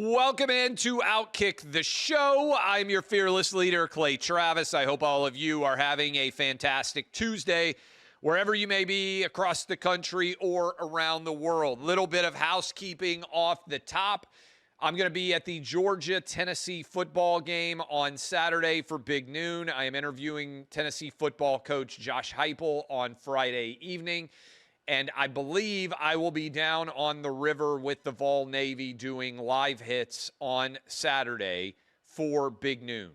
Welcome into OutKick, the show. I'm your fearless leader, Clay Travis. I hope all of you are having a fantastic Tuesday, wherever you may be across the country or around the world. Little bit of housekeeping off the top. I'm going to be at the Georgia-Tennessee football game on Saturday for Big Noon. I am interviewing Tennessee football coach Josh Heupel on Friday evening. And I believe I will be down on the river with the Vol Navy doing live hits on Saturday for Big Noon.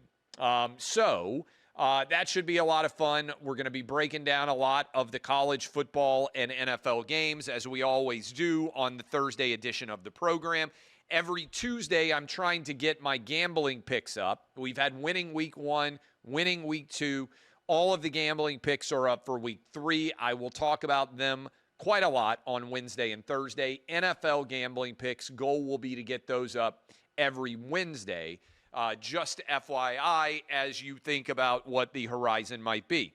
So that should be a lot of fun. We're going to be breaking down a lot of the college football and NFL games, as we always do on the Thursday edition of the program. Every Tuesday, I'm trying to get my gambling picks up. We've had winning week 1, winning week 2. All of the gambling picks are up for week 3. I will talk about them quite a lot on Wednesday and Thursday. NFL gambling picks, goal will be to get those up every Wednesday. Just FYI, as you think about what the horizon might be.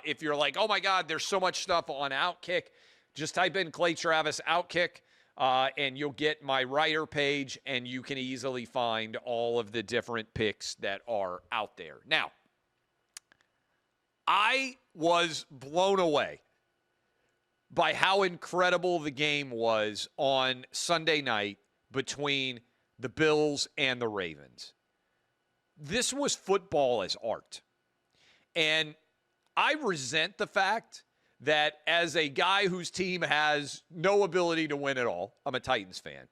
If you're like, oh my God, there's so much stuff on OutKick, just type in Clay Travis OutKick, and you'll get my writer page, and you can easily find all of the different picks that are out there. Now, I was blown away by how incredible the game was on Sunday night between the Bills and the Ravens. This was football as art. And I resent the fact that as a guy whose team has no ability to win at all, I'm a Titans fan,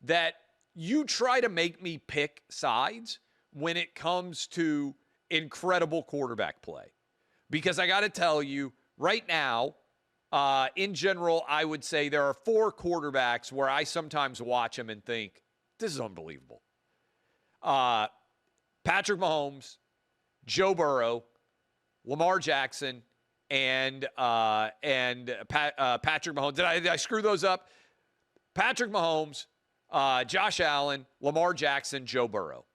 that you try to make me pick sides when it comes to incredible quarterback play. Because I got to tell you, right now, in general, I would say there are 4 quarterbacks where I sometimes watch them and think, this is unbelievable. Patrick Mahomes, Joe Burrow, Lamar Jackson, and Patrick Mahomes. Did I screw those up? Patrick Mahomes, Josh Allen, Lamar Jackson, Joe Burrow.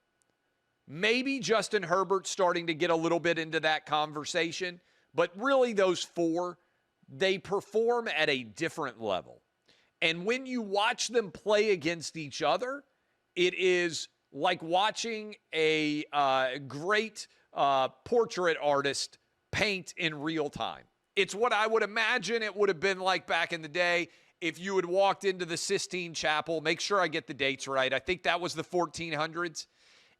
Maybe Justin Herbert starting to get a little bit into that conversation, but really those 4, they perform at a different level. And when you watch them play against each other, it is like watching a great portrait artist paint in real time. It's what I would imagine it would have been like back in the day if you had walked into the Sistine Chapel. Make sure I get the dates right. I think that was the 1400s.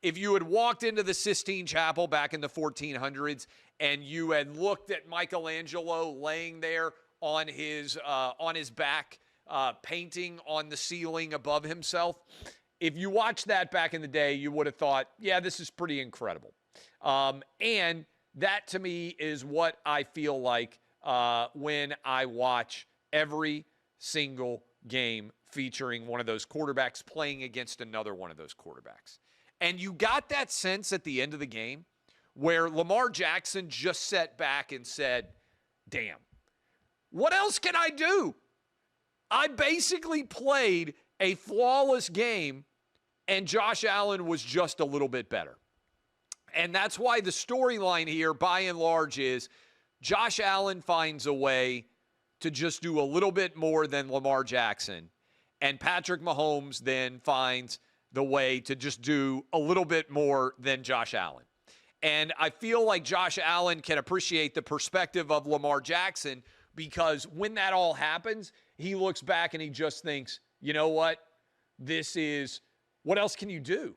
If you had walked into the Sistine Chapel back in the 1400s and you had looked at Michelangelo laying there on his back, painting on the ceiling above himself, if you watched that back in the day, you would have thought, yeah, this is pretty incredible. And that, to me, is what I feel like when I watch every single game featuring one of those quarterbacks playing against another one of those quarterbacks. And you got that sense at the end of the game where Lamar Jackson just sat back and said, damn, what else can I do? I basically played a flawless game, and Josh Allen was just a little bit better. And that's why the storyline here, by and large, is Josh Allen finds a way to just do a little bit more than Lamar Jackson, and Patrick Mahomes then finds the way to just do a little bit more than Josh Allen. And I feel like Josh Allen can appreciate the perspective of Lamar Jackson, because when that all happens, he looks back and he just thinks, you know what? What else can you do?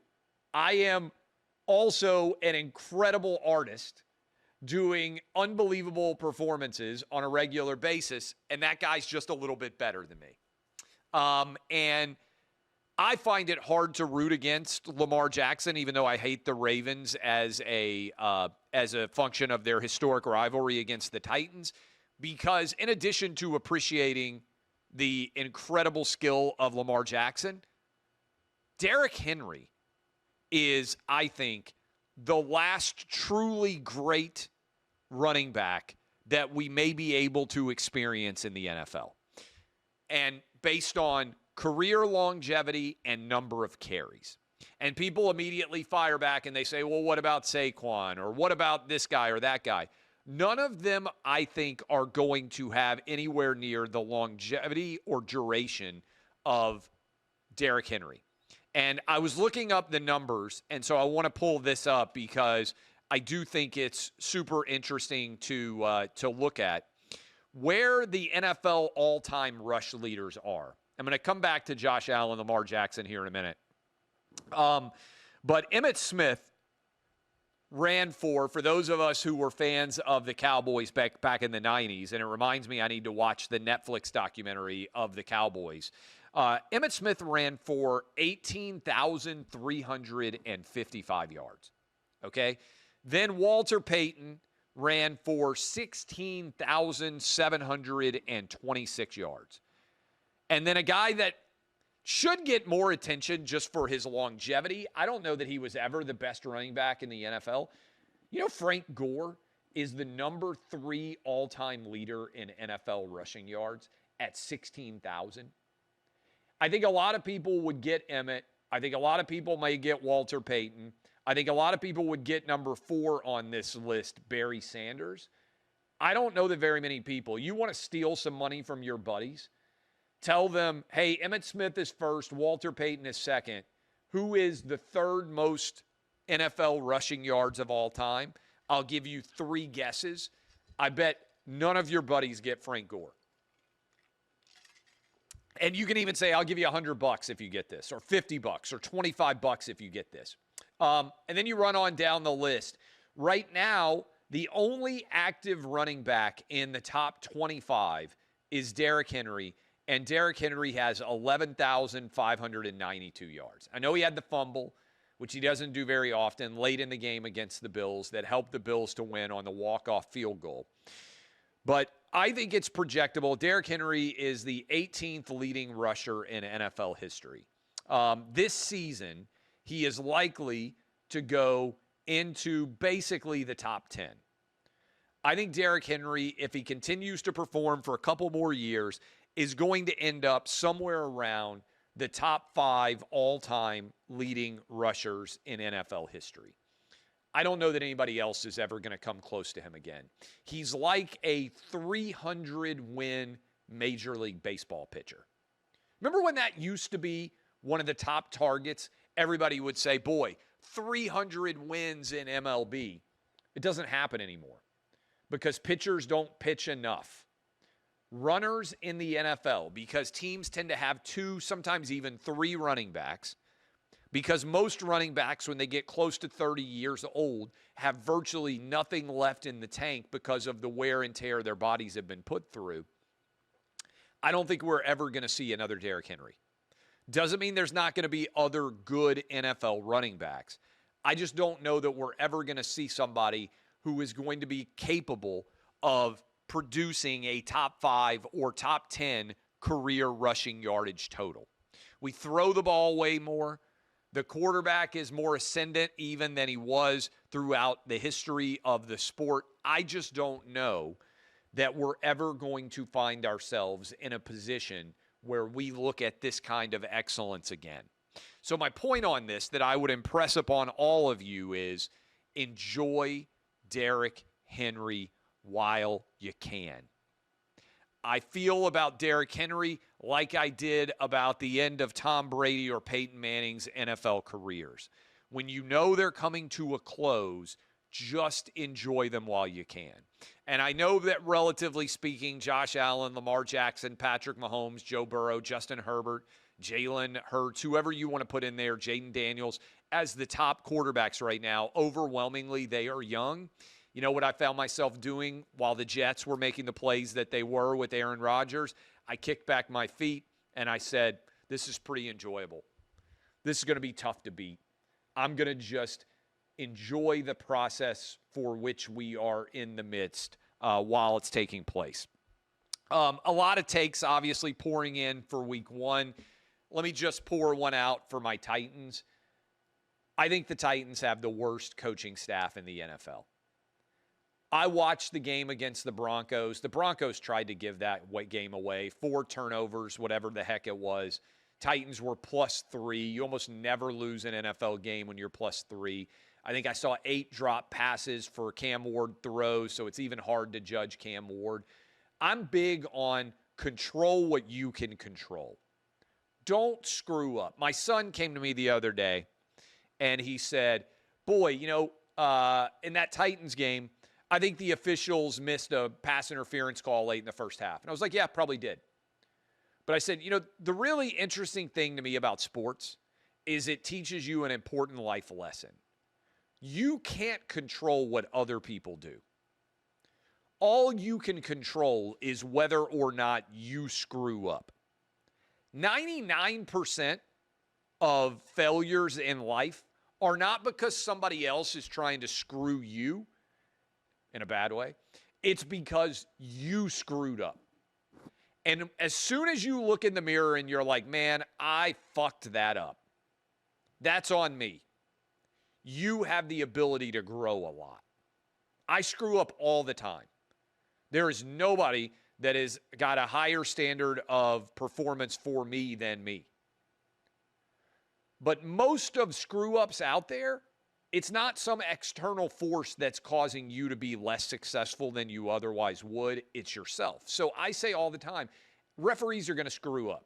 I am also an incredible artist doing unbelievable performances on a regular basis, and that guy's just a little bit better than me. And I find it hard to root against Lamar Jackson, even though I hate the Ravens as a function of their historic rivalry against the Titans, because in addition to appreciating the incredible skill of Lamar Jackson, Derrick Henry is, I think, the last truly great running back that we may be able to experience in the NFL. And based on career longevity and number of carries. And people immediately fire back and they say, well, what about Saquon? Or what about this guy or that guy? None of them, I think, are going to have anywhere near the longevity or duration of Derrick Henry. And I was looking up the numbers, and so I want to pull this up because I do think it's super interesting to look at where the NFL all-time rush leaders are. I'm going to come back to Josh Allen, Lamar Jackson here in a minute. But Emmitt Smith ran for those of us who were fans of the Cowboys back in the 90s, and it reminds me I need to watch the Netflix documentary of the Cowboys. Emmitt Smith ran for 18,355 yards, okay? Then Walter Payton ran for 16,726 yards. And then a guy that should get more attention just for his longevity. I don't know that he was ever the best running back in the NFL. You know, Frank Gore is the number 3 all-time leader in NFL rushing yards at 16,000. I think a lot of people would get Emmitt. I think a lot of people may get Walter Payton. I think a lot of people would get number 4 on this list, Barry Sanders. I don't know that very many people. You want to steal some money from your buddies? Tell them, hey, Emmitt Smith is first, Walter Payton is second. Who is the 3rd most NFL rushing yards of all time? I'll give you 3 guesses. I bet none of your buddies get Frank Gore. And you can even say, I'll give you $100 if you get this, or $50, or $25 if you get this. And then you run on down the list. Right now, the only active running back in the top 25 is Derrick Henry. And Derrick Henry has 11,592 yards. I know he had the fumble, which he doesn't do very often, late in the game against the Bills that helped the Bills to win on the walk-off field goal. But I think it's projectable. Derrick Henry is the 18th leading rusher in NFL history. This season, he is likely to go into basically the top 10. I think Derrick Henry, if he continues to perform for a couple more years, is going to end up somewhere around the top 5 all-time leading rushers in NFL history. I don't know that anybody else is ever going to come close to him again. He's like a 300-win Major League Baseball pitcher. Remember when that used to be one of the top targets? Everybody would say, boy, 300 wins in MLB. It doesn't happen anymore because pitchers don't pitch enough. Runners in the NFL, because teams tend to have 2, sometimes even 3 running backs, because most running backs, when they get close to 30 years old, have virtually nothing left in the tank because of the wear and tear their bodies have been put through. I don't think we're ever going to see another Derrick Henry. Doesn't mean there's not going to be other good NFL running backs. I just don't know that we're ever going to see somebody who is going to be capable of producing a top 5 or top 10 career rushing yardage total. We throw the ball way more. The quarterback is more ascendant even than he was throughout the history of the sport. I just don't know that we're ever going to find ourselves in a position where we look at this kind of excellence again. So my point on this that I would impress upon all of you is enjoy Derrick Henry while you can. I feel about Derrick Henry like I did about the end of Tom Brady or Peyton Manning's NFL careers. When you know they're coming to a close, just enjoy them while you can. And I know that relatively speaking, Josh Allen, Lamar Jackson, Patrick Mahomes, Joe Burrow, Justin Herbert, Jalen Hurts, whoever you want to put in there, Jaden Daniels, as the top quarterbacks right now, overwhelmingly they are young. You know what I found myself doing while the Jets were making the plays that they were with Aaron Rodgers? I kicked back my feet and I said, this is pretty enjoyable. This is going to be tough to beat. I'm going to just enjoy the process for which we are in the midst while it's taking place. A lot of takes obviously pouring in for week 1. Let me just pour one out for my Titans. I think the Titans have the worst coaching staff in the NFL. I watched the game against the Broncos. The Broncos tried to give that game away. 4 turnovers, whatever the heck it was. Titans were +3. You almost never lose an NFL game when you're +3. I think I saw 8 drop passes for Cam Ward throws, so it's even hard to judge Cam Ward. I'm big on control what you can control. don't screw up. My son came to me the other day, and he said, boy, in that Titans game, I think the officials missed a pass interference call late in the first half. And I was like, yeah, probably did. But I said, the really interesting thing to me about sports is it teaches you an important life lesson. You can't control what other people do. All you can control is whether or not you screw up. 99% of failures in life are not because somebody else is trying to screw you in a bad way. It's because you screwed up. And as soon as you look in the mirror and you're like, man, I fucked that up, that's on me. You have the ability to grow a lot. I screw up all the time. There is nobody that has got a higher standard of performance for me than me. But most of screw-ups out there, it's not some external force that's causing you to be less successful than you otherwise would. It's yourself. So I say all the time, referees are going to screw up.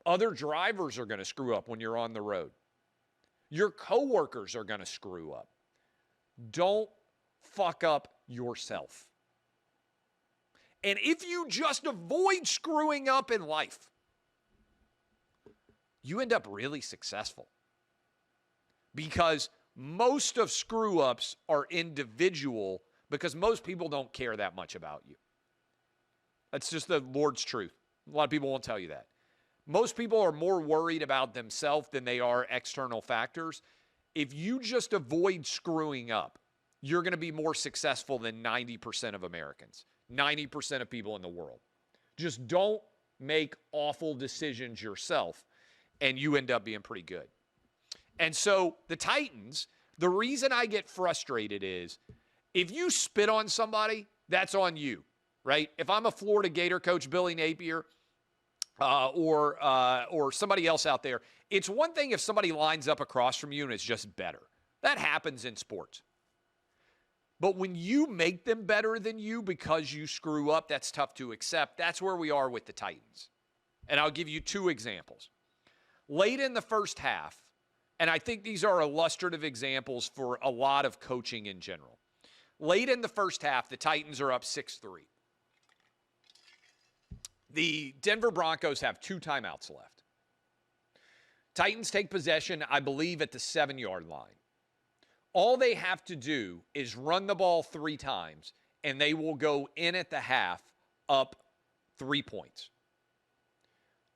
Other drivers are going to screw up when you're on the road. Your coworkers are going to screw up. Don't fuck up yourself. And if you just avoid screwing up in life, you end up really successful. Because most of screw-ups are individual because most people don't care that much about you. That's just the Lord's truth. A lot of people won't tell you that. Most people are more worried about themselves than they are external factors. If you just avoid screwing up, you're going to be more successful than 90% of Americans, 90% of people in the world. Just don't make awful decisions yourself, and you end up being pretty good. And so the Titans, the reason I get frustrated is if you spit on somebody, that's on you, right? If I'm a Florida Gator coach, Billy Napier, or somebody else out there, it's one thing if somebody lines up across from you and it's just better. That happens in sports. But when you make them better than you because you screw up, that's tough to accept. That's where we are with the Titans. And I'll give you two examples. Late in the first half, and I think these are illustrative examples for a lot of coaching in general. Late in the first half, the Titans are up 6-3. The Denver Broncos have 2 timeouts left. Titans take possession, I believe, at the 7-yard line. All they have to do is run the ball 3 times, and they will go in at the half up 3 points.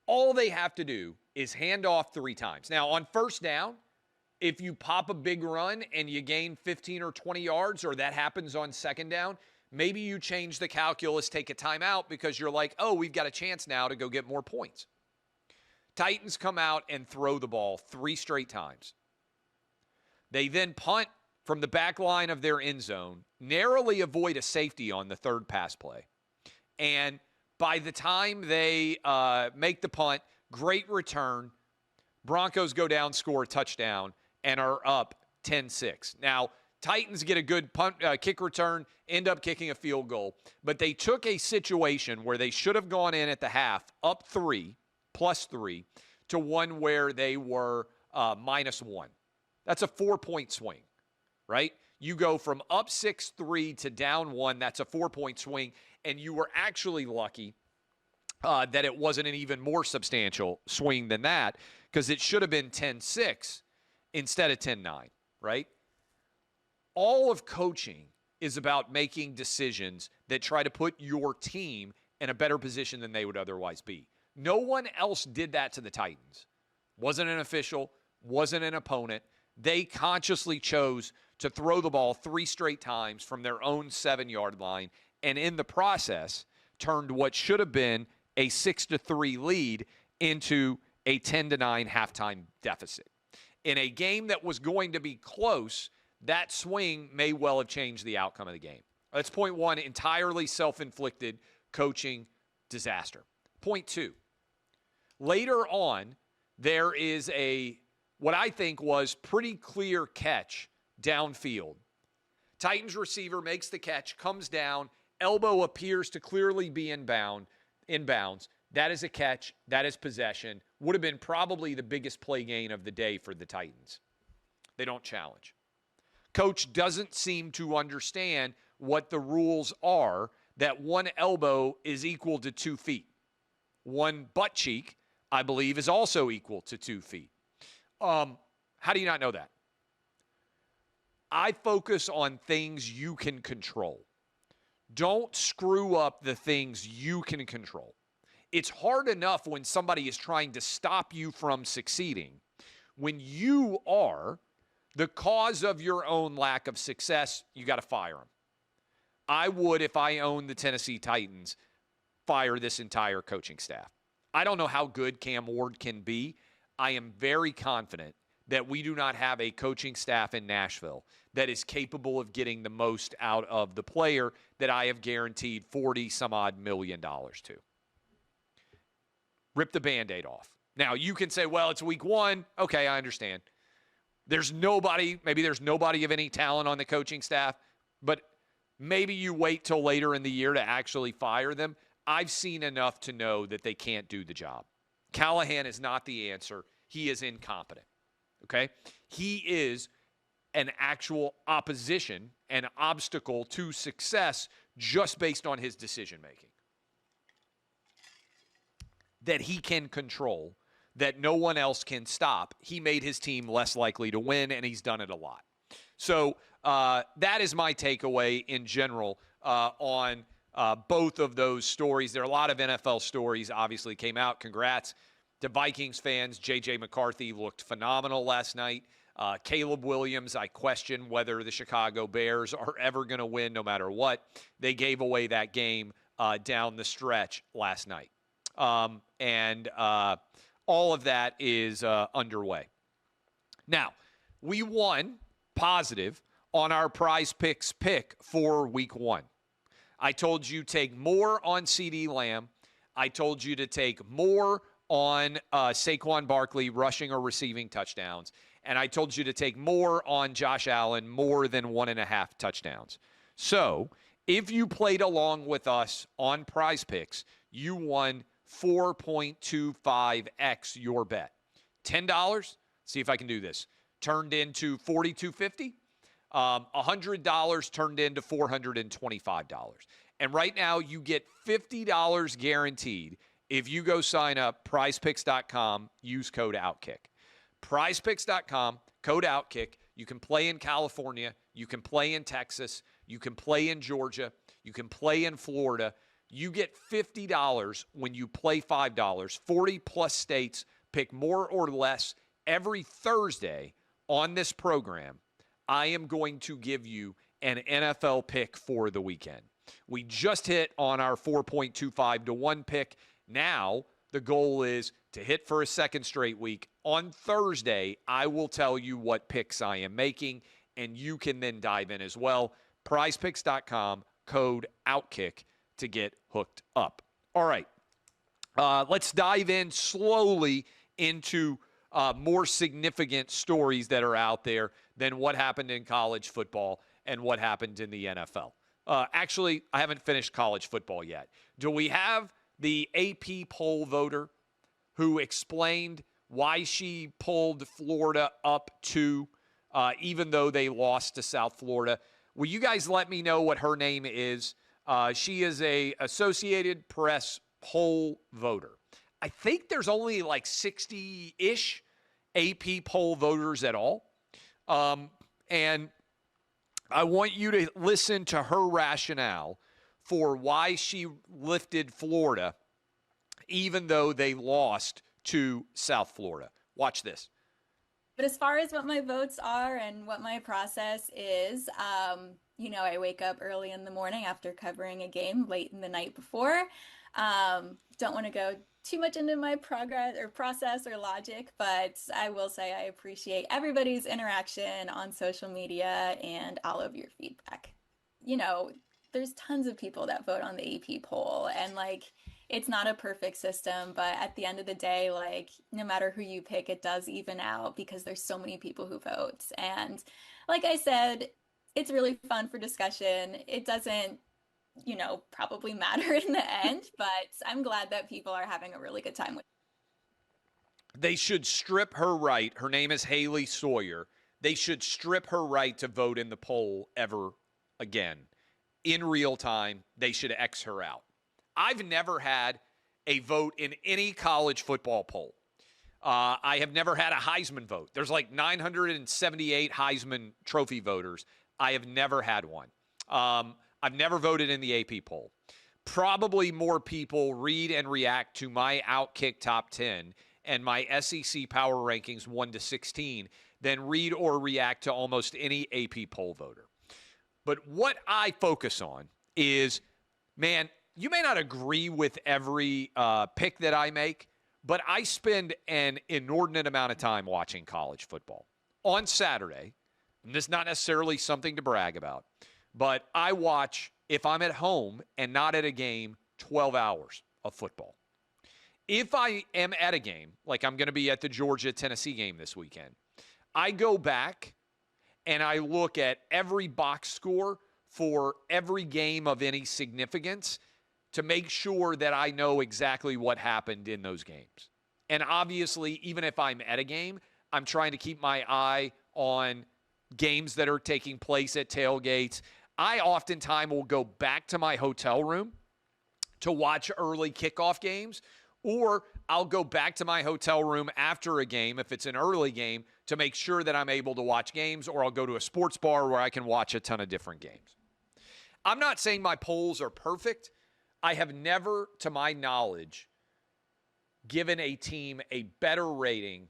All they have to do is hand off 3 times. Now, on first down, if you pop a big run and you gain 15 or 20 yards, or that happens on second down, maybe you change the calculus, take a timeout because you're like, oh, we've got a chance now to go get more points. Titans come out and throw the ball 3 straight times. They then punt from the back line of their end zone, narrowly avoid a safety on the 3rd pass play. And by the time they make the punt, great return, Broncos go down, score a touchdown, and are up 10-6. Now, Titans get a good punt, kick return, end up kicking a field goal. But they took a situation where they should have gone in at the half, up 3, +3, to one where they were -1. That's a 4-point swing, right? You go from up 6-3 to down 1. That's a 4-point swing. And you were actually lucky that it wasn't an even more substantial swing than that, because it should have been 10-6 instead of 10-9, right? All of coaching is about making decisions that try to put your team in a better position than they would otherwise be. No one else did that to the Titans. Wasn't an official, wasn't an opponent. They consciously chose to throw the ball 3 straight times from their own 7-yard line, and in the process turned what should have been a 6-3 lead into a 10-9 halftime deficit. In a game that was going to be close, that swing may well have changed the outcome of the game. That's point 1, entirely self-inflicted coaching disaster. Point 2, later on, there is what I think was pretty clear catch downfield. Titans receiver makes the catch, comes down, elbow appears to clearly be inbounds. That is a catch. That is possession. would have been probably the biggest play gain of the day for the Titans. They don't challenge. Coach doesn't seem to understand what the rules are, that one elbow is equal to 2 feet. One butt cheek, I believe, is also equal to 2 feet. How do you not know that? I focus on things you can control. Don't screw up the things you can control. It's hard enough when somebody is trying to stop you from succeeding. When you are the cause of your own lack of success, you got to fire them. I would, if I owned the Tennessee Titans, fire this entire coaching staff. I don't know how good Cam Ward can be. I am very confident that we do not have a coaching staff in Nashville that is capable of getting the most out of the player that I have guaranteed $40-some-odd million to. Rip the Band-Aid off. Now, you can say, well, it's week 1. Okay, I understand. Maybe there's nobody of any talent on the coaching staff, but maybe you wait till later in the year to actually fire them. I've seen enough to know that they can't do the job. Callahan is not the answer. He is incompetent. Okay? He is an actual opposition, an obstacle to success just based on his decision-making that he can control, that no one else can stop. He made his team less likely to win, and he's done it a lot. So that is my takeaway in general on both of those stories. There are a lot of NFL stories obviously came out. Congrats to Vikings fans. J.J. McCarthy looked phenomenal last night. Caleb Williams, I question whether the Chicago Bears are ever going to win no matter what. They gave away that game down the stretch last night. And all of that is underway. Now, we won positive on our Prize Picks pick for week 1. I told you take more on CeeDee Lamb. I told you to take more on Saquon Barkley rushing or receiving touchdowns. And I told you to take more on Josh Allen, more than 1.5 touchdowns. So if you played along with us on Prize Picks, you won 4.25x your bet. $10, see if I can do this, turned into $4,250. $100 turned into $425. And right now you get $50 guaranteed if you go sign up, prizepicks.com, use code OutKick. Prizepicks.com, code OutKick. You can play in California. You can play in Texas. You can play in Georgia. You can play in Florida. You get $50 when you play $5. 40-plus states. Pick more or less. Every Thursday on this program, I am going to give you an NFL pick for the weekend. We just hit on our 4.25 to 1 pick. Now, the goal is to hit for a second straight week. On Thursday, I will tell you what picks I am making, and you can then dive in as well. PrizePicks.com, code OutKick to get hooked up. All right, let's dive in slowly into more significant stories that are out there than what happened in college football and what happened in the NFL. Actually, I haven't finished college football yet. Do we have the AP poll voter who explained why she pulled Florida up to, even though they lost to South Florida? Will you guys let me know what her name is? She is a Associated Press poll voter. I think there's only like 60-ish AP poll voters at all. And I want you to listen to her rationale for why she lifted Florida, even though they lost to South Florida. Watch this. But as far as what my votes are and what my process is, I wake up early in the morning after covering a game late in the night before. Don't want to go too much into my process or logic, but I will say I appreciate everybody's interaction on social media and all of your feedback. There's tons of people that vote on the AP poll, and it's not a perfect system, but at the end of the day, no matter who you pick, it does even out because there's so many people who vote. And like I said, it's really fun for discussion. It doesn't, probably matter in the end, but I'm glad that people are having a really good time with it. They should strip her right. Her name is Haley Sawyer. They should strip her right to vote in the poll ever again. In real time, they should X her out. I've never had a vote in any college football poll. I have never had a Heisman vote. There's like 978 Heisman Trophy voters. I have never had one. I've never voted in the AP poll. Probably more people read and react to my OutKick top 10 and my SEC power rankings 1 to 16 than read or react to almost any AP poll voter. But what I focus on is, man, you may not agree with every pick that I make, but I spend an inordinate amount of time watching college football. On Saturday, and this is not necessarily something to brag about, but I watch, if I'm at home and not at a game, 12 hours of football. If I am at a game, like I'm going to be at the Georgia-Tennessee game this weekend, I go back and I look at every box score for every game of any significance to make sure that I know exactly what happened in those games. And obviously, even if I'm at a game, I'm trying to keep my eye on games that are taking place at tailgates. I oftentimes will go back to my hotel room to watch early kickoff games, or I'll go back to my hotel room after a game, if it's an early game, to make sure that I'm able to watch games, or I'll go to a sports bar where I can watch a ton of different games. I'm not saying my polls are perfect. I have never, to my knowledge, given a team a better rating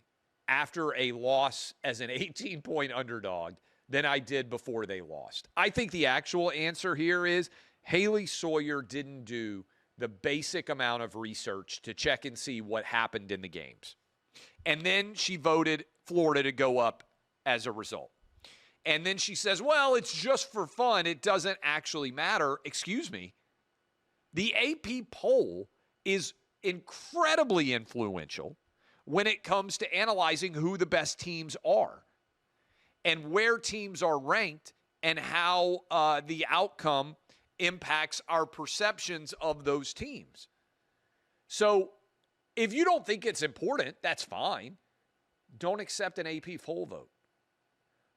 after a loss as an 18-point underdog than I did before they lost. I think the actual answer here is Haley Sawyer didn't do the basic amount of research to check and see what happened in the games. And then she voted Florida to go up as a result. And then she says, well, it's just for fun. It doesn't actually matter. Excuse me. The AP poll is incredibly influential when it comes to analyzing who the best teams are and where teams are ranked and how the outcome impacts our perceptions of those teams. So if you don't think it's important, that's fine. Don't accept an AP poll vote,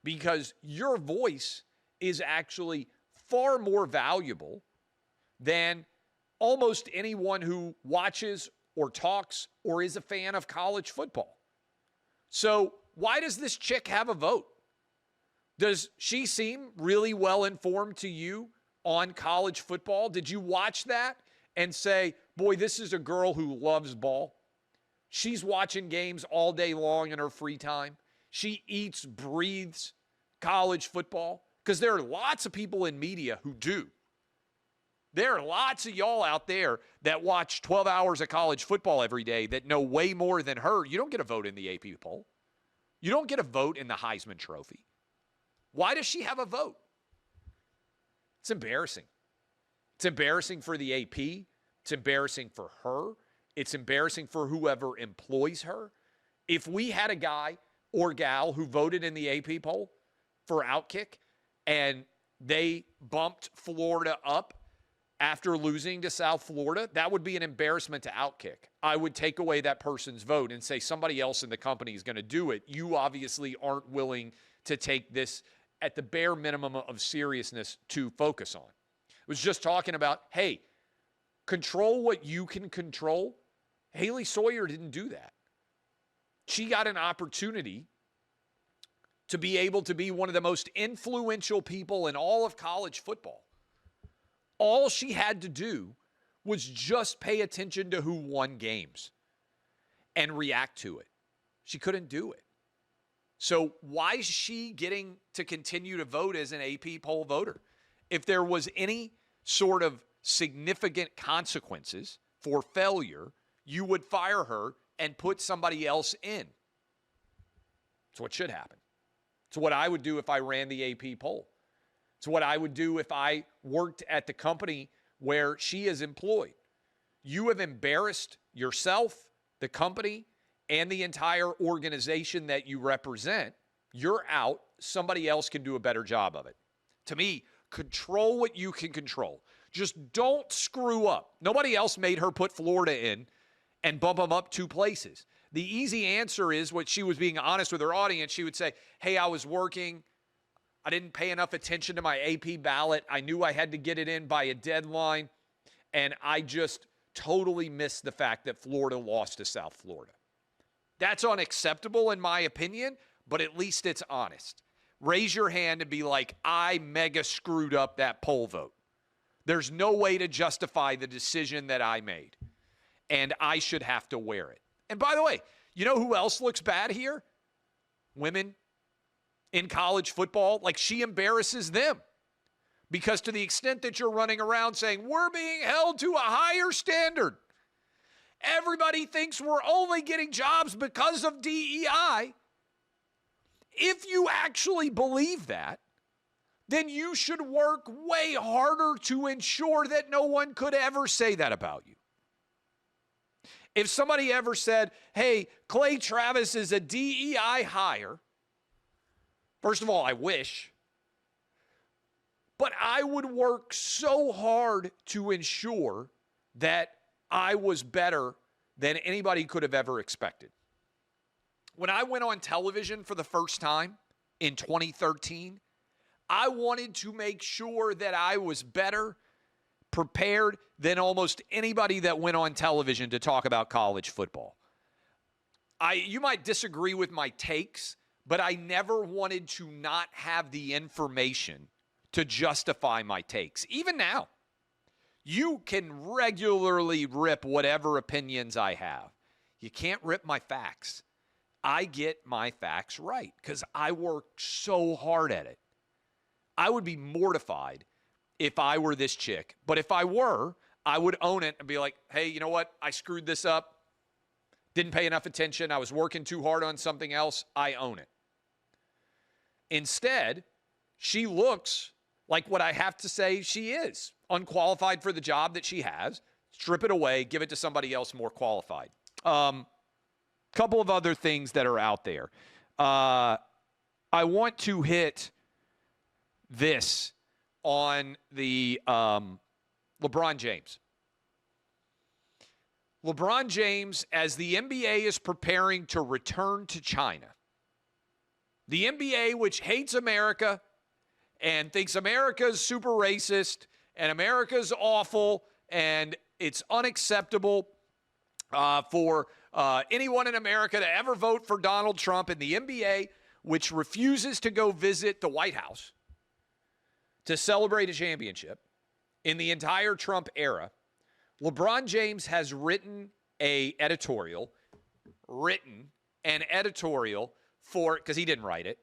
because your voice is actually far more valuable than almost anyone who watches or talks or is a fan of college football. So why does this chick have a vote? Does she seem really well informed to you on college football? Did you watch that and say, boy, this is a girl who loves ball? She's watching games all day long in her free time. She eats, breathes college football, because there are lots of people in media who do. There are lots of y'all out there that watch 12 hours of college football every day that know way more than her. You don't get a vote in the AP poll. You don't get a vote in the Heisman Trophy. Why does she have a vote? It's embarrassing. It's embarrassing for the AP. It's embarrassing for her. It's embarrassing for whoever employs her. If we had a guy or gal who voted in the AP poll for OutKick and they bumped Florida up after losing to South Florida, that would be an embarrassment to OutKick. I would take away that person's vote and say somebody else in the company is going to do it. You obviously aren't willing to take this at the bare minimum of seriousness to focus on. I was just talking about, hey, control what you can control. Haley Sawyer didn't do that. She got an opportunity to be able to be one of the most influential people in all of college football. All she had to do was just pay attention to who won games and react to it. She couldn't do it. So why is she getting to continue to vote as an AP poll voter? If there was any sort of significant consequences for failure, you would fire her and put somebody else in. It's what should happen. It's what I would do if I ran the AP poll. It's what I would do if I worked at the company where she is employed. You have embarrassed yourself, the company, and the entire organization that you represent. You're out. Somebody else can do a better job of it. To me, control what you can control. Just don't screw up. Nobody else made her put Florida in and bump them up 2 places. The easy answer is what she was being honest with her audience. She would say, hey, I was working. I didn't pay enough attention to my AP ballot. I knew I had to get it in by a deadline. And I just totally missed the fact that Florida lost to South Florida. That's unacceptable in my opinion, but at least it's honest. Raise your hand and be like, I mega screwed up that poll vote. There's no way to justify the decision that I made, and I should have to wear it. And by the way, you know who else looks bad here? Women in college football. Like, she embarrasses them. Because to the extent that you're running around saying, we're being held to a higher standard, everybody thinks we're only getting jobs because of DEI. If you actually believe that, then you should work way harder to ensure that no one could ever say that about you. If somebody ever said, hey, Clay Travis is a DEI hire, first of all, I wish, but I would work so hard to ensure that I was better than anybody could have ever expected. When I went on television for the first time in 2013, I wanted to make sure that I was better prepared than almost anybody that went on television to talk about college football. You might disagree with my takes, but I never wanted to not have the information to justify my takes. Even now, you can regularly rip whatever opinions I have. You can't rip my facts. I get my facts right because I work so hard at it. I would be mortified if I were this chick. But if I were, I would own it and be like, hey, you know what? I screwed this up. Didn't pay enough attention. I was working too hard on something else. I own it. Instead, she looks like what I have to say she is. Unqualified for the job that she has. Strip it away. Give it to somebody else more qualified. Couple of other things that are out there. I want to hit this on the LeBron James. LeBron James, as the NBA is preparing to return to China, the NBA, which hates America and thinks America's super racist and America's awful and it's unacceptable for anyone in America to ever vote for Donald Trump, and the NBA, which refuses to go visit the White House to celebrate a championship in the entire Trump era, LeBron James has written an editorial for, because he didn't write it,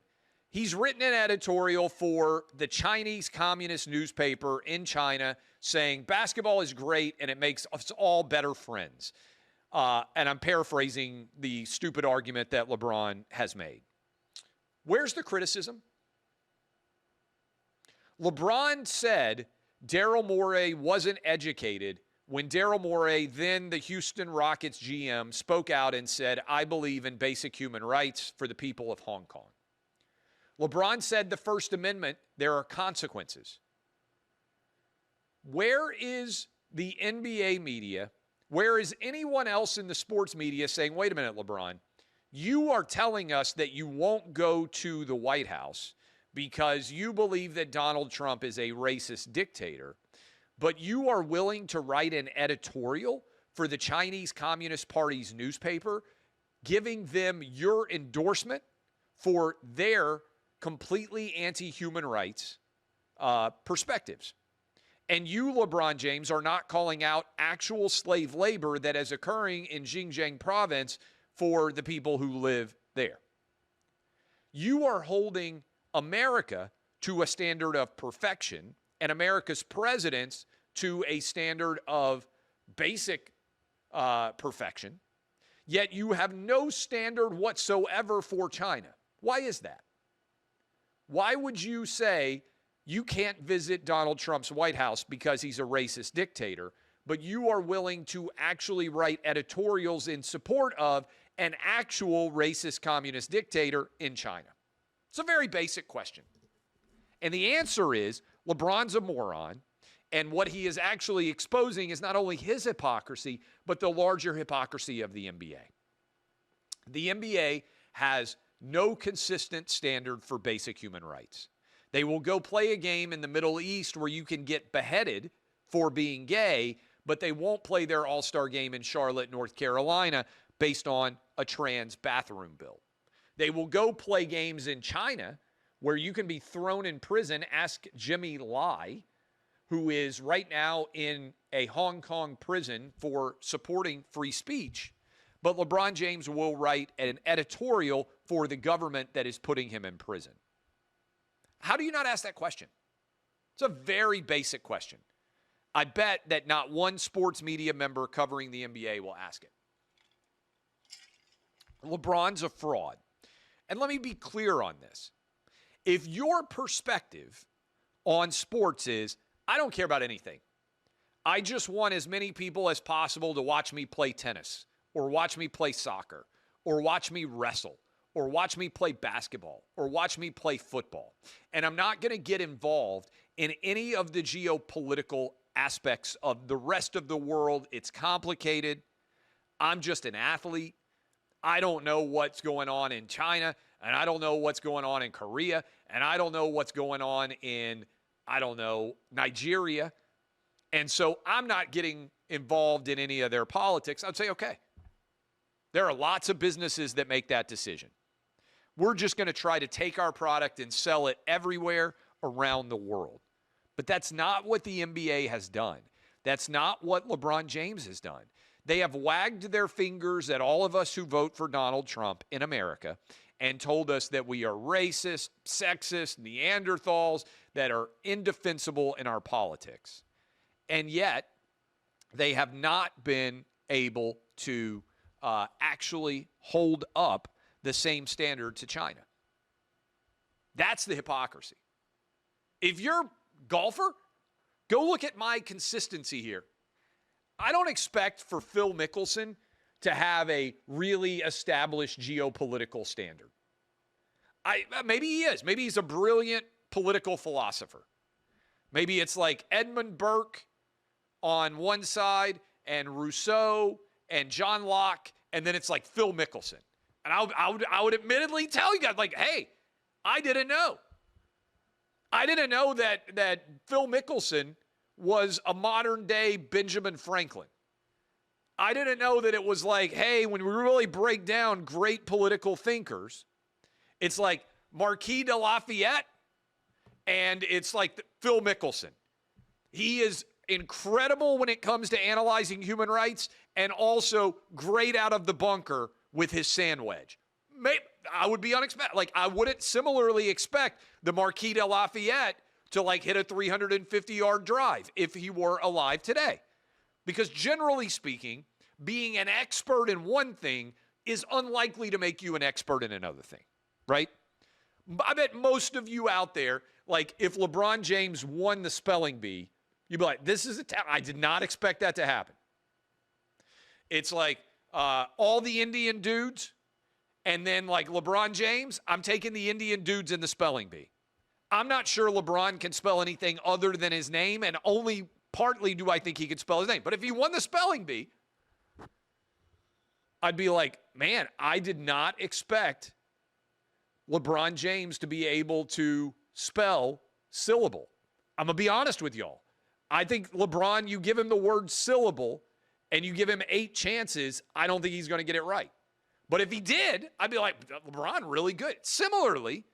he's written an editorial for the Chinese Communist newspaper in China saying basketball is great and it makes us all better friends. And I'm paraphrasing the stupid argument that LeBron has made. Where's the criticism? LeBron said Daryl Morey wasn't educated when Daryl Morey, then the Houston Rockets GM, spoke out and said, I believe in basic human rights for the people of Hong Kong. LeBron said the First Amendment, there are consequences. Where is the NBA media? Where is anyone else in the sports media saying, wait a minute, LeBron, you are telling us that you won't go to the White House because you believe that Donald Trump is a racist dictator, but you are willing to write an editorial for the Chinese Communist Party's newspaper, giving them your endorsement for their completely anti-human rights perspectives. And you, LeBron James, are not calling out actual slave labor that is occurring in Xinjiang province for the people who live there. You are holding America to a standard of perfection and America's presidents to a standard of basic perfection, yet you have no standard whatsoever for China. Why is that? Why would you say you can't visit Donald Trump's White House because he's a racist dictator, but you are willing to actually write editorials in support of an actual racist communist dictator in China? It's a very basic question. And the answer is LeBron's a moron, and what he is actually exposing is not only his hypocrisy, but the larger hypocrisy of the NBA. The NBA has no consistent standard for basic human rights. They will go play a game in the Middle East where you can get beheaded for being gay, but they won't play their all-star game in Charlotte, North Carolina, based on a trans bathroom bill. They will go play games in China where you can be thrown in prison. Ask Jimmy Lai, who is right now in a Hong Kong prison for supporting free speech. But LeBron James will write an editorial for the government that is putting him in prison. How do you not ask that question? It's a very basic question. I bet that not one sports media member covering the NBA will ask it. LeBron's a fraud. And let me be clear on this. If your perspective on sports is, I don't care about anything. I just want as many people as possible to watch me play tennis, or watch me play soccer, or watch me wrestle, or watch me play basketball, or watch me play football. And I'm not going to get involved in any of the geopolitical aspects of the rest of the world. It's complicated. I'm just an athlete. I don't know what's going on in China, and I don't know what's going on in Korea, and I don't know what's going on in, Nigeria. And so I'm not getting involved in any of their politics. I'd say, okay, there are lots of businesses that make that decision. We're just going to try to take our product and sell it everywhere around the world. But that's not what the NBA has done. That's not what LeBron James has done. They have wagged their fingers at all of us who vote for Donald Trump in America and told us that we are racist, sexist, Neanderthals, that are indefensible in our politics. And yet, they have not been able to actually hold up the same standard to China. That's the hypocrisy. If you're a golfer, go look at my consistency here. I don't expect for Phil Mickelson to have a really established geopolitical standard. Maybe he is. Maybe he's a brilliant political philosopher. Maybe it's like Edmund Burke on one side and Rousseau and John Locke, and then it's like Phil Mickelson. And I would admittedly tell you guys, like, hey, I didn't know. I didn't know that Phil Mickelson was a modern-day Benjamin Franklin. I didn't know that it was like, hey, when we really break down great political thinkers, it's like Marquis de Lafayette, and it's like Phil Mickelson. He is incredible when it comes to analyzing human rights, and also great out of the bunker with his sand wedge. I would be unexpected. Like, I wouldn't similarly expect the Marquis de Lafayette to like hit a 350-yard drive if he were alive today. Because generally speaking, being an expert in one thing is unlikely to make you an expert in another thing, right? I bet most of you out there, like if LeBron James won the spelling bee, you'd be like, this is I did not expect that to happen. It's like all the Indian dudes, and then like LeBron James, I'm taking the Indian dudes in the spelling bee. I'm not sure LeBron can spell anything other than his name, and only partly do I think he could spell his name. But if he won the spelling bee, I'd be like, man, I did not expect LeBron James to be able to spell syllable. I'm going to be honest with y'all. I think LeBron, you give him the word syllable and you give him 8 chances, I don't think he's going to get it right. But if he did, I'd be like, LeBron, really good. Similarly,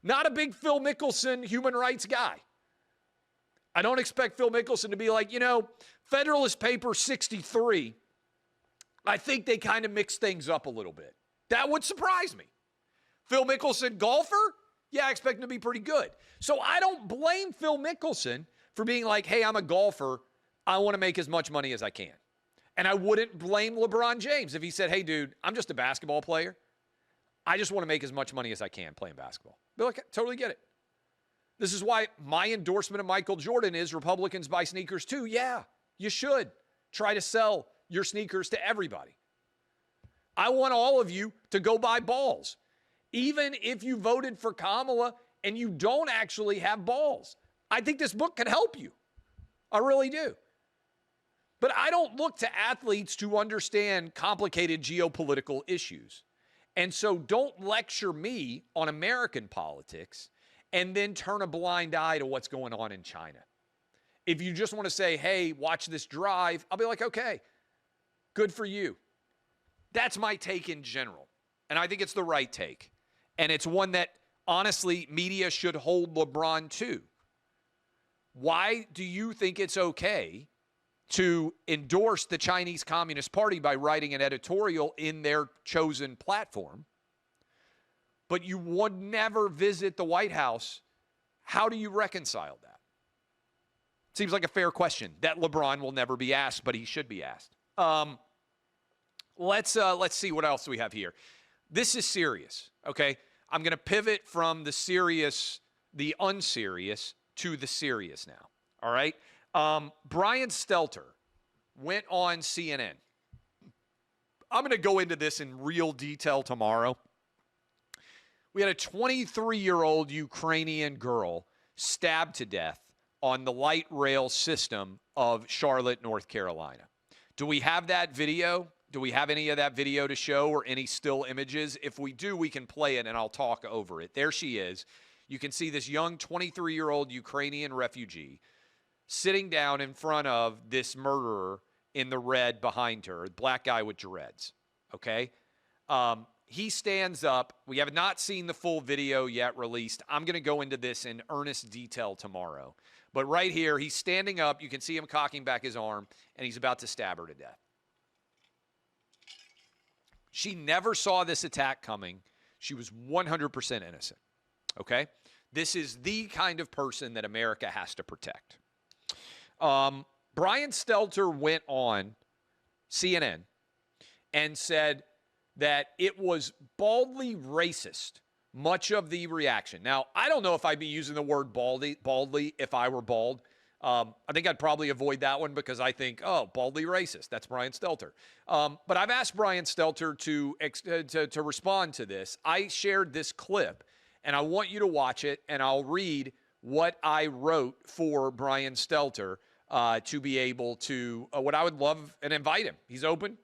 not a big Phil Mickelson human rights guy. I don't expect Phil Mickelson to be like, Federalist Paper 63, I think they kind of mix things up a little bit. That would surprise me. Phil Mickelson, golfer? Yeah, I expect him to be pretty good. So I don't blame Phil Mickelson for being like, hey, I'm a golfer. I want to make as much money as I can. And I wouldn't blame LeBron James if he said, hey, dude, I'm just a basketball player. I just want to make as much money as I can playing basketball. Be like, totally get it. This is why my endorsement of Michael Jordan is Republicans buy sneakers too. Yeah, you should. Try to sell your sneakers to everybody. I want all of you to go buy balls. Even if you voted for Kamala and you don't actually have balls. I think this book can help you. I really do. But I don't look to athletes to understand complicated geopolitical issues. And so don't lecture me on American politics and then turn a blind eye to what's going on in China. If you just want to say, hey, watch this drive, I'll be like, okay, good for you. That's my take in general. And I think it's the right take. And it's one that, honestly, media should hold LeBron to. Why do you think it's okay to endorse the Chinese Communist Party by writing an editorial in their chosen platform, but you would never visit the White House? How do you reconcile that? Seems like a fair question that LeBron will never be asked, but he should be asked. Let's see what else we have here. This is serious, okay? I'm going to pivot from the unserious to the serious now, all right? Brian Stelter went on CNN. I'm going to go into this in real detail tomorrow. We had a 23-year-old Ukrainian girl stabbed to death on the light rail system of Charlotte, North Carolina. Do we have that video? Do we have any of that video to show or any still images? If we do, we can play it and I'll talk over it. There she is. You can see this young 23-year-old Ukrainian refugee sitting down in front of this murderer in the red behind her, black guy with dreads, okay? He stands up. We have not seen the full video yet released. I'm going to go into this in earnest detail tomorrow. But right here, he's standing up. You can see him cocking back his arm, and he's about to stab her to death. She never saw this attack coming. She was 100% innocent, okay? This is the kind of person that America has to protect. Brian Stelter went on CNN and said that it was baldly racist, much of the reaction. Now, I don't know if I'd be using the word baldly if I were bald. I think I'd probably avoid that one because I think, oh, baldly racist. That's Brian Stelter. But I've asked Brian Stelter to respond to this. I shared this clip, and I want you to watch it, and I'll read what I wrote for Brian Stelter to be able to, what I would love and invite him. He's open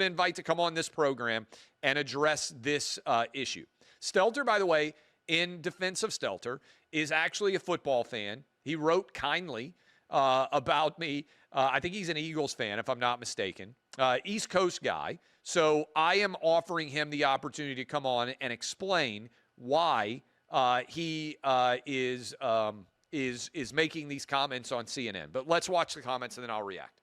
invite to come on this program and address this issue. Stelter, by the way, in defense of Stelter, is actually a football fan. He wrote kindly about me. I think he's an Eagles fan, if I'm not mistaken. East Coast guy. So I am offering him the opportunity to come on and explain why he is making these comments on CNN. But let's watch the comments and then I'll react.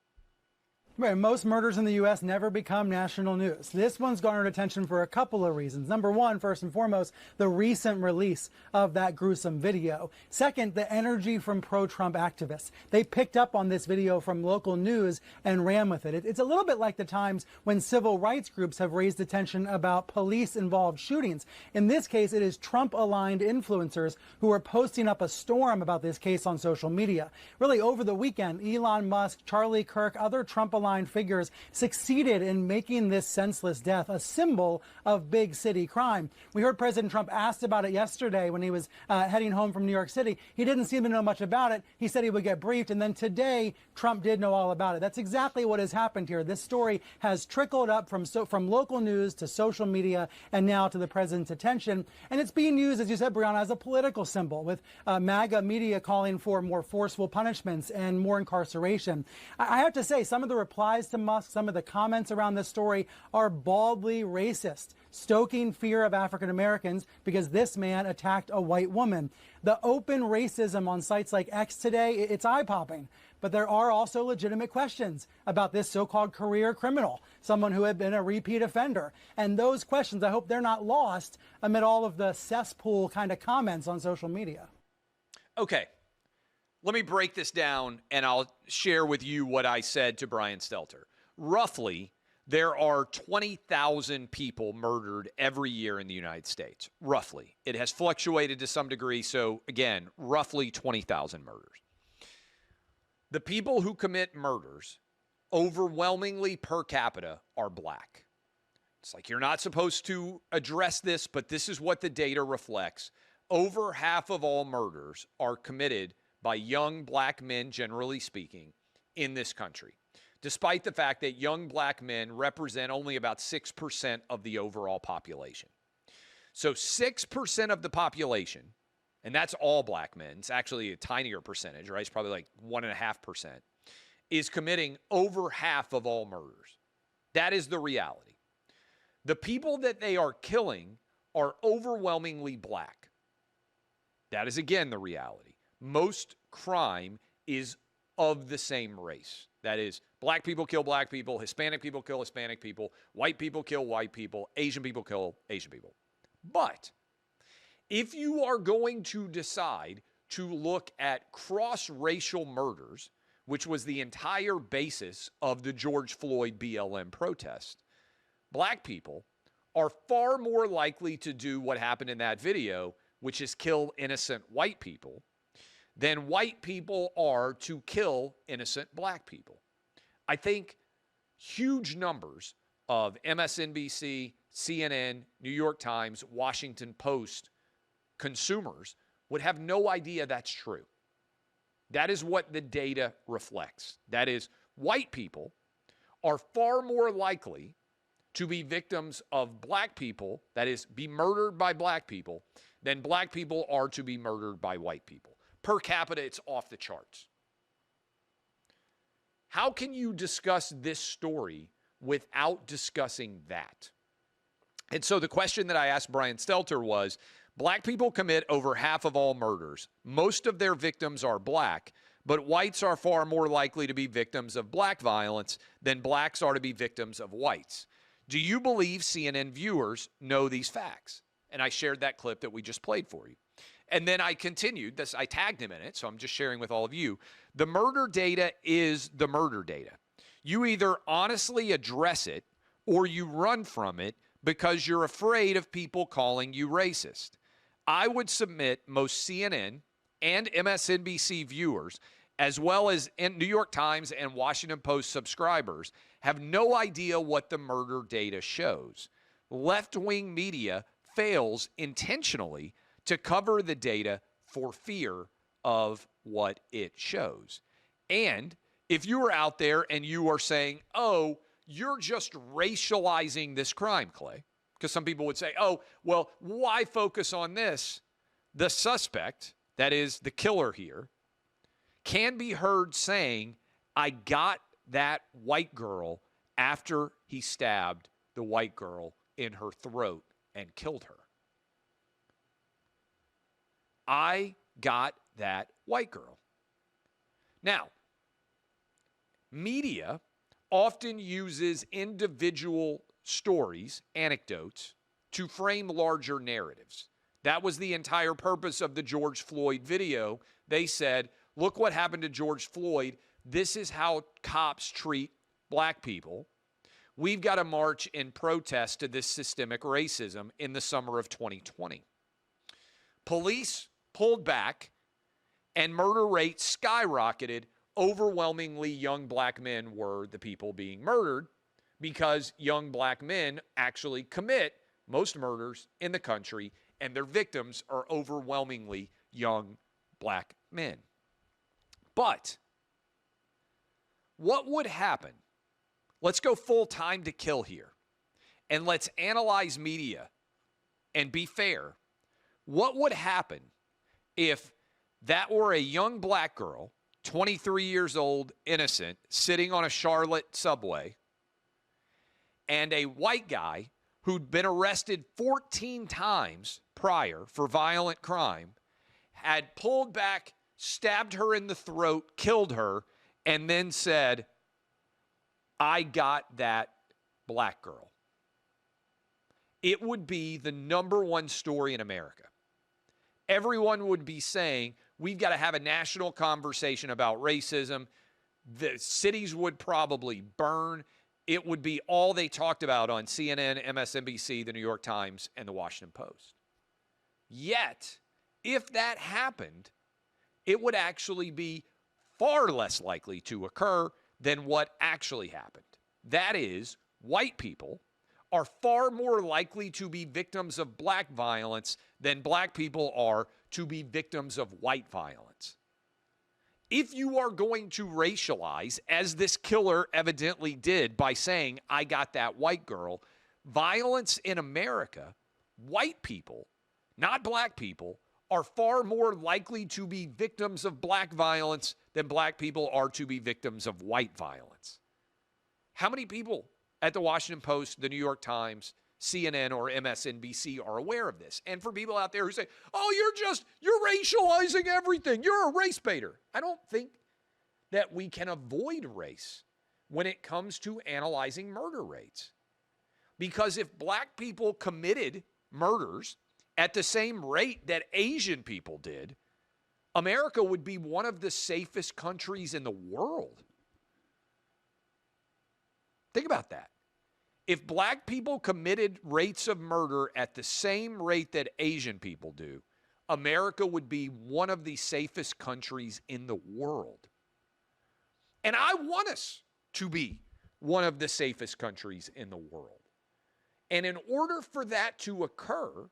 Right, most murders in the U.S. never become national news. This one's garnered attention for a couple of reasons. Number one, first and foremost, the recent release of that gruesome video. Second, the energy from pro-Trump activists. They picked up on this video from local news and ran with it. It's a little bit like the times when civil rights groups have raised attention about police-involved shootings. In this case, it is Trump-aligned influencers who are posting up a storm about this case on social media. Really, over the weekend, Elon Musk, Charlie Kirk, other Trump-aligned figures succeeded in making this senseless death a symbol of big city crime. We heard President Trump asked about it yesterday when he was heading home from New York City. He didn't seem to know much about it. He said he would get briefed, and then today Trump did know all about it. That's exactly what has happened here. This story has trickled up from local news to social media and now to the president's attention, and it's being used, as you said, Brianna, as a political symbol, with MAGA media calling for more forceful punishments and more incarceration. I have to say, some of the replies to Musk, some of the comments around this story are baldly racist, stoking fear of African Americans because this man attacked a white woman. The open racism on sites like X today, it's eye-popping. But there are also legitimate questions about this so-called career criminal, someone who had been a repeat offender. And those questions, I hope they're not lost amid all of the cesspool kind of comments on social media. Okay. Let me break this down, and I'll share with you what I said to Brian Stelter. Roughly, there are 20,000 people murdered every year in the United States. Roughly. It has fluctuated to some degree, so again, roughly 20,000 murders. The people who commit murders, overwhelmingly per capita, are black. It's like you're not supposed to address this, but this is what the data reflects. Over half of all murders are committed by young black men, generally speaking, in this country, despite the fact that young black men represent only about 6% of the overall population. So 6% of the population, and that's all black men, it's actually a tinier percentage, right? It's probably like 1.5%, is committing over half of all murders. That is the reality. The people that they are killing are overwhelmingly black. That is, again, the reality. Most crime is of the same race. That is, black people kill black people, Hispanic people kill Hispanic people, white people kill white people, Asian people kill Asian people. But if you are going to decide to look at cross-racial murders, which was the entire basis of the George Floyd BLM protest, black people are far more likely to do what happened in that video, which is kill innocent white people, than white people are to kill innocent black people. I think huge numbers of MSNBC, CNN, New York Times, Washington Post consumers would have no idea that's true. That is what the data reflects. That is, white people are far more likely to be victims of black people, that is, be murdered by black people, than black people are to be murdered by white people. Per capita, it's off the charts. How can you discuss this story without discussing that? And so the question that I asked Brian Stelter was, black people commit over half of all murders. Most of their victims are black, but whites are far more likely to be victims of black violence than blacks are to be victims of whites. Do you believe CNN viewers know these facts? And I shared that clip that we just played for you. And then I continued this. I tagged him in it, so I'm just sharing with all of you. The murder data is the murder data. You either honestly address it or you run from it because you're afraid of people calling you racist. I would submit most CNN and MSNBC viewers, as well as New York Times and Washington Post subscribers, have no idea what the murder data shows. Left-wing media fails intentionally to cover the data for fear of what it shows. And if you are out there and you are saying, oh, you're just racializing this crime, Clay, because some people would say, oh, well, why focus on this? The suspect, that is the killer here, can be heard saying, I got that white girl after he stabbed the white girl in her throat and killed her. I got that white girl. Now, media often uses individual stories, anecdotes, to frame larger narratives. That was the entire purpose of the George Floyd video. They said, look what happened to George Floyd. This is how cops treat black people. We've got to march in protest to this systemic racism in the summer of 2020. Police pulled back and murder rates skyrocketed. Overwhelmingly, young black men were the people being murdered because young black men actually commit most murders in the country, and their victims are overwhelmingly young black men. But what would happen? Let's go full time to kill here, and let's analyze media and be fair. What would happen if that were a young black girl, 23 years old, innocent, sitting on a Charlotte subway, and a white guy who'd been arrested 14 times prior for violent crime had pulled back, stabbed her in the throat, killed her, and then said, I got that black girl? It would be the #1 story in America. Everyone would be saying, we've got to have a national conversation about racism. The cities would probably burn. It would be all they talked about on CNN, MSNBC, the New York Times, and the Washington Post. Yet, if that happened, it would actually be far less likely to occur than what actually happened. That is, white people are far more likely to be victims of black violence than black people are to be victims of white violence. If you are going to racialize, as this killer evidently did by saying, I got that white girl, violence in America white people, not black people, are far more likely to be victims of black violence than black people are to be victims of white violence. How many people at the Washington Post, the New York Times, CNN, or MSNBC are aware of this? And for people out there who say, oh, you're racializing everything. You're a race baiter. I don't think that we can avoid race when it comes to analyzing murder rates. Because if black people committed murders at the same rate that Asian people did, America would be one of the safest countries in the world. Think about that. If black people committed rates of murder at the same rate that Asian people do, America would be one of the safest countries in the world. And I want us to be one of the safest countries in the world. And in order for that to occur,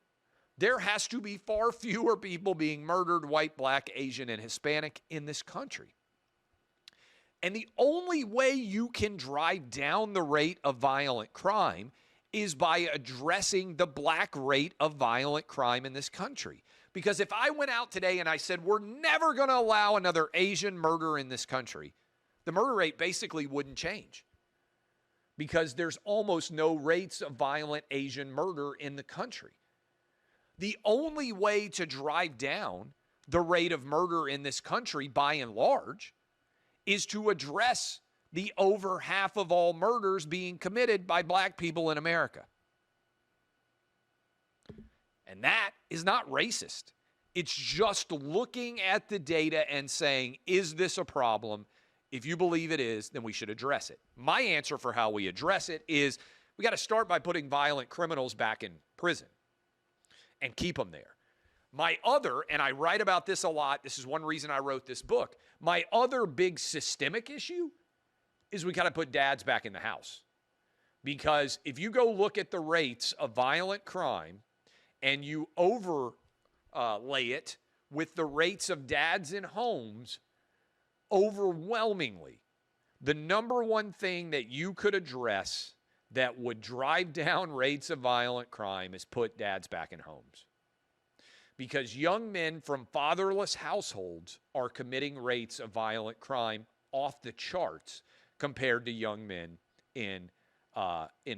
there has to be far fewer people being murdered, white, black, Asian, and Hispanic, in this country. And the only way you can drive down the rate of violent crime is by addressing the black rate of violent crime in this country. Because if I went out today and I said, we're never going to allow another Asian murder in this country, the murder rate basically wouldn't change. Because there's almost no rates of violent Asian murder in the country. The only way to drive down the rate of murder in this country, by and large, is to address the over half of all murders being committed by black people in America. And that is not racist. It's just looking at the data and saying, is this a problem? If you believe it is, then we should address it. My answer for how we address it is we got to start by putting violent criminals back in prison and keep them there. My other, and I write about this a lot, this is one reason I wrote this book, my other big systemic issue is we got to put dads back in the house. Because if you go look at the rates of violent crime and you overlay it with the rates of dads in homes, overwhelmingly, the number one thing that you could address that would drive down rates of violent crime is put dads back in homes. Because young men from fatherless households are committing rates of violent crime off the charts compared to young men in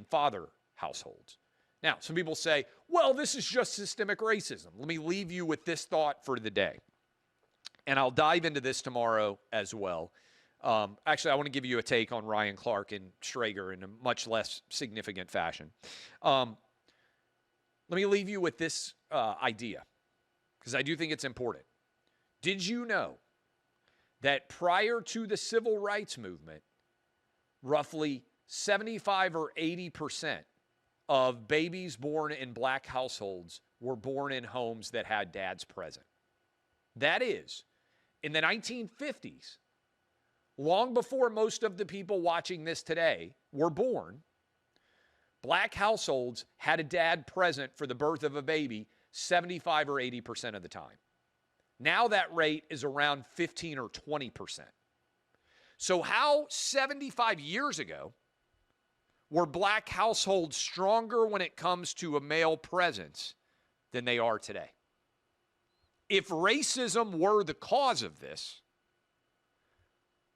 father households. Now, some people say, well, this is just systemic racism. Let me leave you with this thought for the day. And I'll dive into this tomorrow as well. Actually, I want to give you a take on Ryan Clark and Schrager in a much less significant fashion. Let me leave you with this idea, because I do think it's important. Did you know that prior to the civil rights movement, roughly 75 or 80% of babies born in black households were born in homes that had dads present? That is, in the 1950s, long before most of the people watching this today were born, black households had a dad present for the birth of a baby 75 or 80% of the time. Now that rate is around 15 or 20%. So how 75 years ago were black households stronger when it comes to a male presence than they are today? If racism were the cause of this,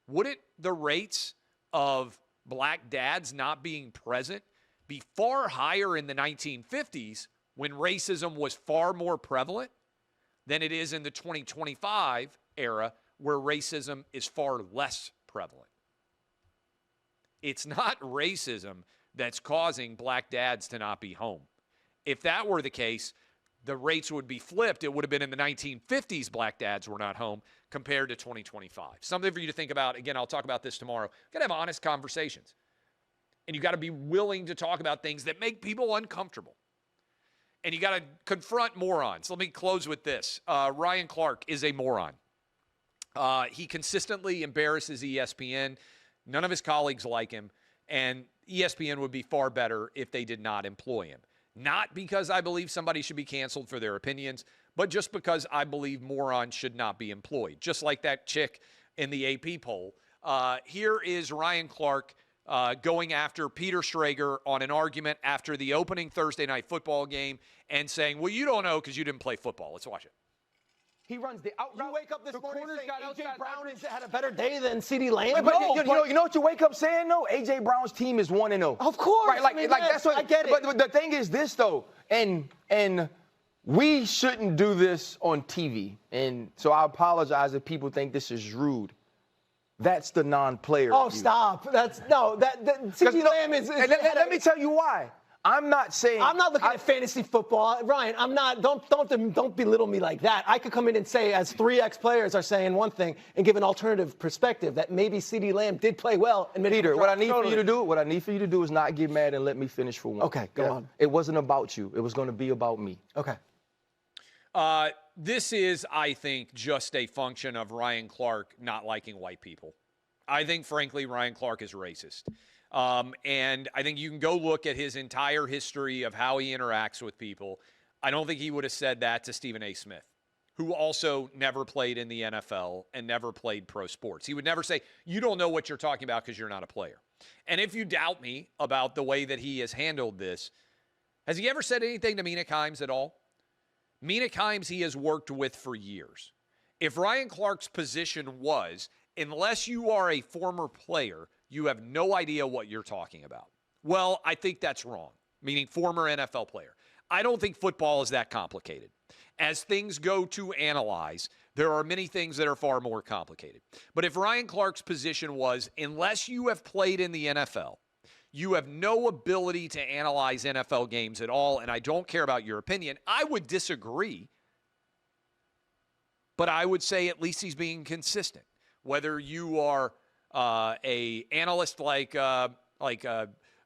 wouldn't the rates of black dads not being present be far higher in the 1950s when racism was far more prevalent than it is in the 2025 era where racism is far less prevalent? It's not racism that's causing black dads to not be home. If that were the case, the rates would be flipped. It would have been in the 1950s black dads were not home compared to 2025. Something for you to think about. Again, I'll talk about this tomorrow. You've got to have honest conversations. And you got to be willing to talk about things that make people uncomfortable. And you got to confront morons. Let me close with this. Ryan Clark is a moron. He consistently embarrasses ESPN. None of his colleagues like him. And ESPN would be far better if they did not employ him. Not because I believe somebody should be canceled for their opinions, but just because I believe morons should not be employed. Just like that chick in the AP poll. Here is Ryan Clark going after Peter Schrager on an argument after the opening Thursday night football game and saying, well, you don't know because you didn't play football. Let's watch it. He runs the out route. You wake up this morning saying A.J. Brown has had a better day than CeeDee Lamb? You know what you wake up saying, though? A.J. Brown's team is 1-0. Of course. Right, like, I mean, like yes, that's what, I get it. But the thing is this, though, and we shouldn't do this on TV. And so I apologize if people think this is rude. That's the non-player. Oh, stop. CeeDee Lamb is let me tell you why. I'm not looking at fantasy football. Ryan, I'm not. Don't belittle me like that. I could come in and say, as 3 ex-players are saying one thing, and give an alternative perspective that maybe CeeDee Lamb did play well. And Peter, what I need for you to do is not get mad and let me finish for one. Okay, go on. It wasn't about you. It was going to be about me. Okay. This is, I think, just a function of Ryan Clark not liking white people. I think, frankly, Ryan Clark is racist. And I think you can go look at his entire history of how he interacts with people. I don't think he would have said that to Stephen A. Smith, who also never played in the NFL and never played pro sports. He would never say, you don't know what you're talking about because you're not a player. And if you doubt me about the way that he has handled this, has he ever said anything to Mina Kimes at all? Mina Kimes he has worked with for years. If Ryan Clark's position was, unless you are a former player, you have no idea what you're talking about. Well, I think that's wrong, meaning former NFL player. I don't think football is that complicated. As things go to analyze, there are many things that are far more complicated. But if Ryan Clark's position was, unless you have played in the NFL, you have no ability to analyze NFL games at all, and I don't care about your opinion, I would disagree. But I would say at least he's being consistent. Whether you are a analyst like Michael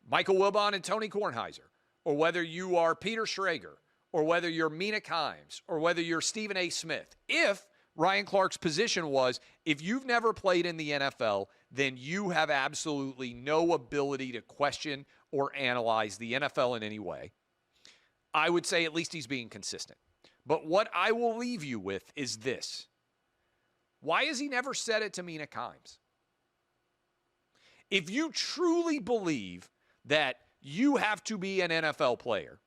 Wilbon and Tony Kornheiser, or whether you are Peter Schrager, or whether you're Mina Kimes, or whether you're Stephen A. Smith, if Ryan Clark's position was, if you've never played in the NFL, then you have absolutely no ability to question or analyze the NFL in any way, I would say at least he's being consistent. But what I will leave you with is this. Why has he never said it to Mina Kimes? If you truly believe that you have to be an NFL player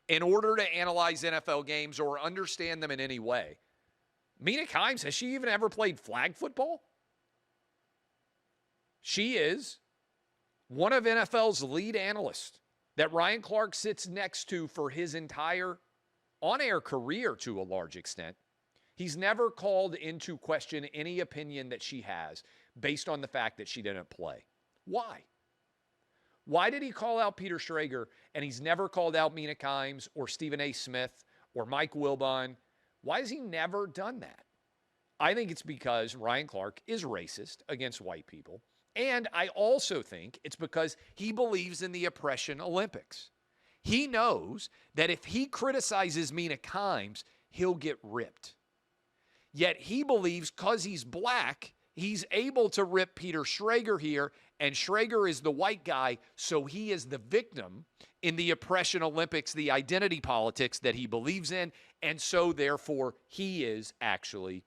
in order to analyze NFL games or understand them in any way, Mina Kimes, has she even ever played flag football? She is one of NFL's lead analysts that Ryan Clark sits next to for his entire on-air career to a large extent. He's never called into question any opinion that she has based on the fact that she didn't play. Why? Why did he call out Peter Schrager and he's never called out Mina Kimes or Stephen A. Smith or Mike Wilbon? Why has he never done that? I think it's because Ryan Clark is racist against white people. And I also think it's because he believes in the oppression Olympics. He knows that if he criticizes Mina Kimes, he'll get ripped. Yet he believes because he's black, he's able to rip Peter Schrager here, and Schrager is the white guy, so he is the victim in the oppression Olympics, the identity politics that he believes in, and so therefore he is actually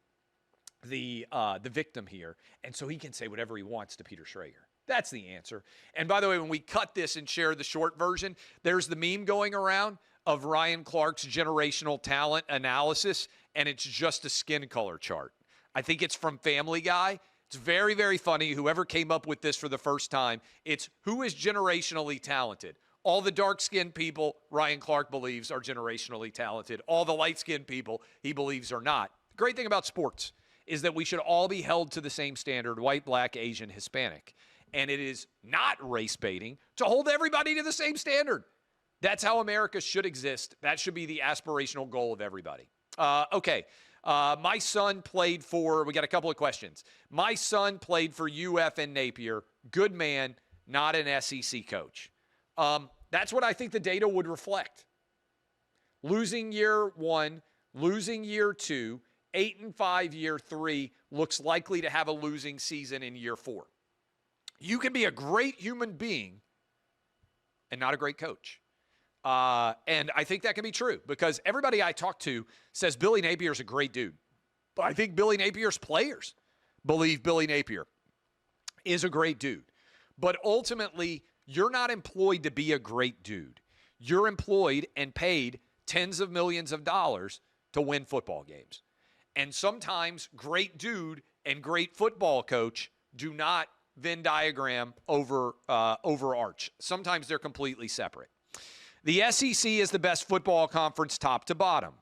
the victim here, and so he can say whatever he wants to Peter Schrager. That's the answer. And by the way, when we cut this and share the short version, there's the meme going around of Ryan Clark's generational talent analysis, and it's just a skin color chart. I think it's from Family Guy. It's very, very funny. Whoever came up with this for the first time, it's who is generationally talented. All the dark-skinned people Ryan Clark believes are generationally talented. All the light-skinned people he believes are not. The great thing about sports is that we should all be held to the same standard, white, black, Asian, Hispanic. And it is not race baiting to hold everybody to the same standard. That's how America should exist. That should be the aspirational goal of everybody. Okay. My son played for, we got a couple of questions. My son played for UF and Napier. Good man, not an SEC coach. That's what I think the data would reflect. Losing year 1, losing year 2, 8-5 year 3, looks likely to have a losing season in year 4. You can be a great human being and not a great coach. And I think that can be true because everybody I talk to says Billy Napier's a great dude. But I think Billy Napier's players believe Billy Napier is a great dude. But ultimately, you're not employed to be a great dude. You're employed and paid tens of millions of dollars to win football games. And sometimes great dude and great football coach do not Venn diagram overarch. Sometimes they're completely separate. The SEC is the best football conference top to bottom,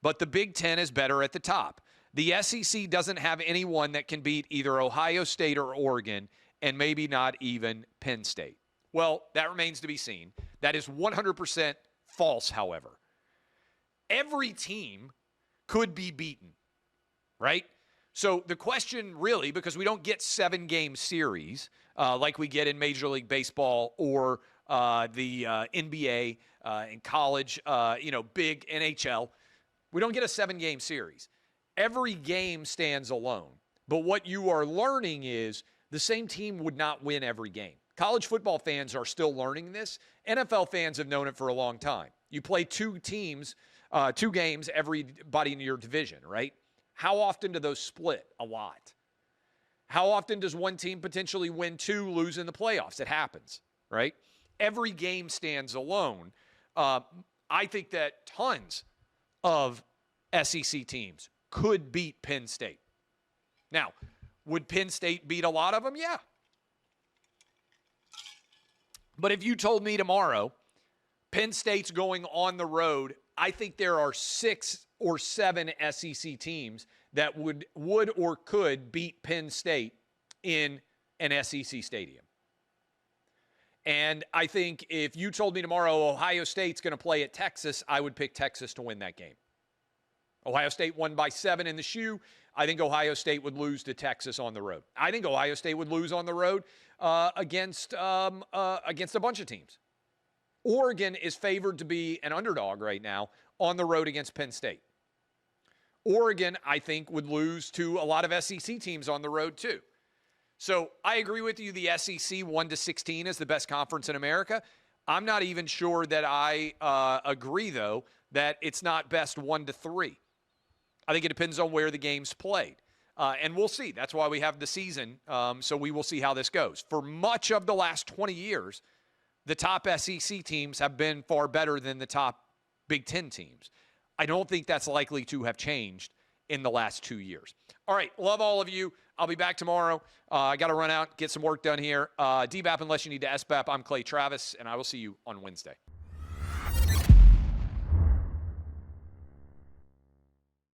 but the Big Ten is better at the top. The SEC doesn't have anyone that can beat either Ohio State or Oregon, and maybe not even Penn State. Well, that remains to be seen. That is 100% false, however. Every team could be beaten, right? So the question really, because we don't get 7-game series like we get in Major League Baseball or the NBA in college, big NHL, we don't get a 7-game series. Every game stands alone. But what you are learning is the same team would not win every game. College football fans are still learning this. NFL fans have known it for a long time. You play two games, everybody in your division, right? How often do those split? A lot. How often does one team potentially win 2, lose in the playoffs? It happens, right? Every game stands alone. I think that tons of SEC teams could beat Penn State. Now, would Penn State beat a lot of them? Yeah. But if you told me tomorrow, Penn State's going on the road, I think there are 6 or 7 SEC teams that would or could beat Penn State in an SEC stadium. And I think if you told me tomorrow Ohio State's going to play at Texas, I would pick Texas to win that game. Ohio State won by 7 in the shoe. I think Ohio State would lose to Texas on the road. I think Ohio State would lose on the road against a bunch of teams. Oregon is favored to be an underdog right now on the road against Penn State. Oregon, I think, would lose to a lot of SEC teams on the road too. So I agree with you. The SEC 1-16 is the best conference in America. I'm not even sure that I agree, though, that it's not best 1-3. I think it depends on where the game's played. And we'll see. That's why we have the season. So we will see how this goes. For much of the last 20 years, the top SEC teams have been far better than the top Big Ten teams. I don't think that's likely to have changed in the last 2 years. All right. Love all of you. I'll be back tomorrow. I got to run out, get some work done here. DBAP unless you need to SBAP. I'm Clay Travis, and I will see you on Wednesday.